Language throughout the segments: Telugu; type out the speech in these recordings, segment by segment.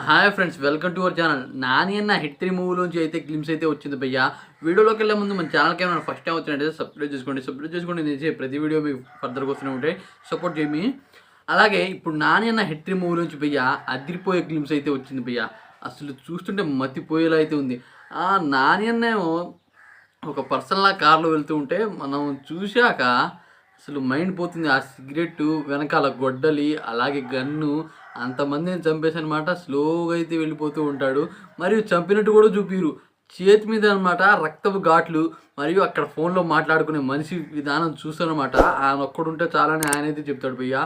Hi friends, welcome to our channel. Nani అన్న హిట్ 3 మూవీలోంచి అయితే గ్లిమ్స్ అయితే వచ్చింది భయ్య. వీడియోలోకి వెళ్ళే ముందు మన ఛానల్కి ఏమైనా ఫస్ట్ టైం వచ్చినట్టయితే సబ్స్క్రైబ్ చేసుకోండి. నేను చేసే ప్రతి వీడియో మీకు ఫర్దర్గా వస్తూనే ఉంటాయి, సపోర్ట్ చేయమి. అలాగే ఇప్పుడు నాని అన్న హిట్ 3 మూవీలోంచి భయ్య అదిరిపోయే గ్లిమ్స్ అయితే వచ్చింది భయ్య. అసలు చూస్తుంటే మతిపోయేలా అయితే ఉంది. నాని అన్న ఏమో ఒక పర్సన్లా కార్లో వెళ్తూ ఉంటే మనం చూశాక అసలు మైండ్ పోతుంది. ఆ సిగరెట్ వెనకాల గొడ్డలి, అలాగే గన్ను, అంతమందిని చంపేసి అనమాట స్లోగా అయితే వెళ్ళిపోతూ ఉంటాడు. మరియు చంపినట్టు కూడా చూపిరు, చేతి మీద అనమాట రక్తపు ఘాట్లు. మరియు అక్కడ ఫోన్లో మాట్లాడుకునే మనిషి విధానం చూస్తానమాట. ఆయన ఒక్కడుంటే చాలని ఆయన అయితే చెప్తాడు భయ్య.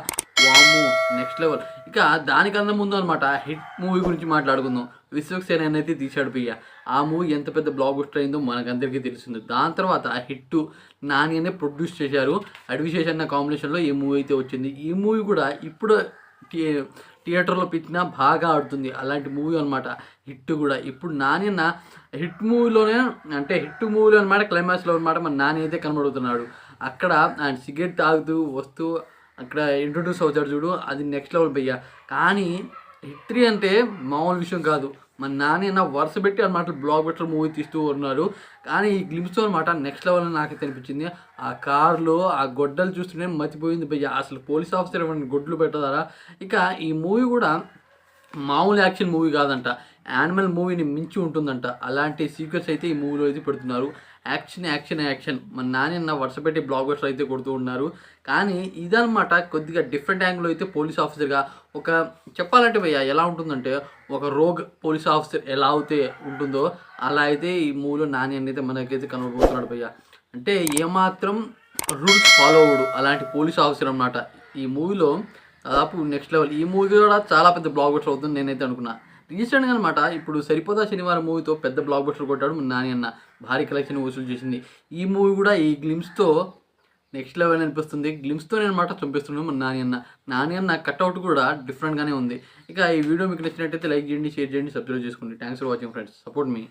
వాము నెక్స్ట్ లెవెల్. ఇక దానికన్నా ముందు అనమాట హిట్ మూవీ గురించి మాట్లాడుకుందాం. విశ్వక్సేన్ అయితే తీశాడు భయ్య. ఆ మూవీ ఎంత పెద్ద బ్లాక్ బస్టర్ అయిందో మనకందరికీ తెలిసింది. దాని తర్వాత హిట్ నాని అనే ప్రొడ్యూస్ చేశారు. అడ్విశేష్ అన్న కాంబినేషన్లో ఈ మూవీ అయితే వచ్చింది. ఈ మూవీ కూడా ఇప్పుడు థియేటర్లో పెట్టినా బాగా ఆడుతుంది. అలాంటి మూవీ అనమాట హిట్ కూడా. ఇప్పుడు నాని అన్న హిట్ మూవీలోనే అంటే హిట్ మూవీలో అనమాట క్లైమాక్స్లో అనమాట మన నాని అయితే కనబడుతున్నాడు. అక్కడ ఆయన సిగరెట్ తాగుతూ వస్తూ అక్కడ ఇంట్రొడ్యూస్ అవుతాడు చూడు, అది నెక్స్ట్ లెవెల్ భయ్య. కానీ హిట్ 3 అంటే మామూలు విషయం కాదు. మన నాని అన్న వరుస పెట్టి అనమాట బ్లాక్ బస్టర్ మూవీ తీస్తూ ఉన్నారు. కానీ ఈ గ్లిమ్స్తో అనమాట నెక్స్ట్ లెవెల్ అని నాకైతే అనిపించింది. ఆ కార్లో ఆ గొడ్డలు చూస్తుంటే మతిపోయింది భయ్య. అసలు పోలీస్ ఆఫీసర్ ఏమైనా గొడ్లు పెట్టదారా? ఇక ఈ మూవీ కూడా మామూలు యాక్షన్ మూవీ కాదంట, యానిమల్ మూవీని మించి ఉంటుందంట. అలాంటి సీక్వెన్స్ అయితే ఈ మూవీలో అయితే పెడుతున్నారు. Action action action. మన నాని అన్న వరుస పెట్టి బ్లాక్ బస్టర్ అయితే కొడుతూ ఉన్నారు. కానీ ఇదనమాట కొద్దిగా డిఫరెంట్ యాంగిల్లో అయితే పోలీస్ ఆఫీసర్గా ఒక చెప్పాలంటే భయ్య ఎలా ఉంటుందంటే ఒక రోగ్ పోలీస్ ఆఫీసర్ ఎలా అయితే ఉంటుందో అలా అయితే ఈ మూవీలో నాని అన్న అయితే మనకైతే కనబడిపోతున్నాడు భయ్య. అంటే ఏమాత్రం రూల్స్ ఫాలో అవ్వడు అలాంటి పోలీస్ ఆఫీసర్ అనమాట ఈ మూవీలో. దాదాపు నెక్స్ట్ లెవెల్. ఈ మూవీ కూడా చాలా పెద్ద బ్లాక్ బస్టర్ అవుతుంది నేనైతే అనుకున్నా. రీసెంట్గా అనమాట ఇప్పుడు సరిపోదా శనివారం మూవీతో పెద్ద బ్లాక్ బస్టర్ కొట్టాడు నాని అన్న. భారీ కలెక్షన్ వసూలు చేసింది. ఈ మూవీ కూడా ఈ గ్లిమ్స్తో నెక్స్ట్ లెవెల్ అనిపిస్తుంది. గ్లిమ్స్తో అనమాట చంపిస్తున్నాడు మన నాని అన్న కట్అవుట్ కూడా డిఫరెంట్గానే ఉంది. ఇక ఈ వీడియో మీకు నచ్చినట్టయితే లైక్ చేయండి, షేర్ చేయండి, సబ్స్క్రైబ్ చేసుకోండి. Thanks for watching friends, support me.